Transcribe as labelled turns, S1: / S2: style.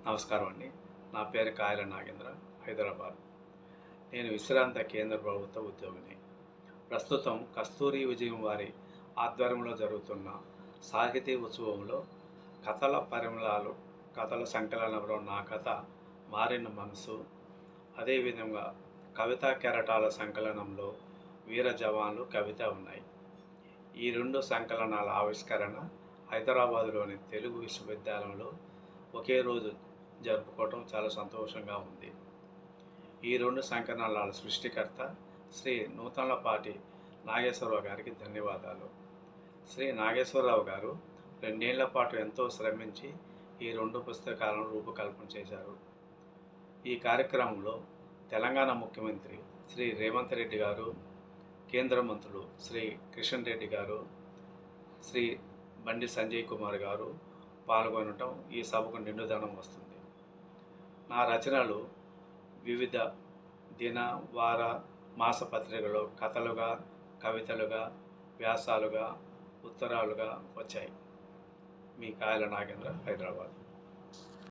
S1: నమస్కారం అండి. నా పేరు కాయల నాగేంద్ర, హైదరాబాద్. నేను విశ్రాంత కేంద్ర ప్రభుత్వ ఉద్యోగిని. ప్రస్తుతం కస్తూరి విజయం వారి ఆధ్వర్యంలో జరుగుతున్న సాహితీ ఉత్సవంలో కథల పరిమళాలు, కథల సంకలనంలో నా కథ మారిన మనసు, అదేవిధంగా కవితా కెరటాల సంకలనంలో వీర జవాన్లు కవిత ఉన్నాయి. ఈ రెండు సంకలనాల ఆవిష్కరణ హైదరాబాదులోని తెలుగు విశ్వవిద్యాలయంలో ఒకే రోజు జరుపుకోవటం చాలా సంతోషంగా ఉంది. ఈ రెండు సంకలనాల సృష్టికర్త శ్రీ నూతలపాటి నాగేశ్వరరావు గారికి ధన్యవాదాలు. శ్రీ నాగేశ్వరరావు గారు 2 ఏళ్ల పాటు ఎంతో శ్రమించి ఈ రెండు పుస్తకాలను రూపకల్పన చేశారు. ఈ కార్యక్రమంలో తెలంగాణ ముఖ్యమంత్రి శ్రీ రేవంత్ రెడ్డి గారు, కేంద్ర మంత్రులు శ్రీ కిషన్ రెడ్డి గారు, శ్రీ బండి సంజయ్ కుమార్ గారు పాల్గొనటం ఈ సభకు నిండుదనం వస్తుంది. నా రచనలు వివిధ దిన, వార, మాసపత్రికలో కథలుగా, కవితలుగా, వ్యాసాలుగా, ఉత్తరాలుగా వచ్చాయి. మీ కాయల నాగేంద్ర, హైదరాబాద్.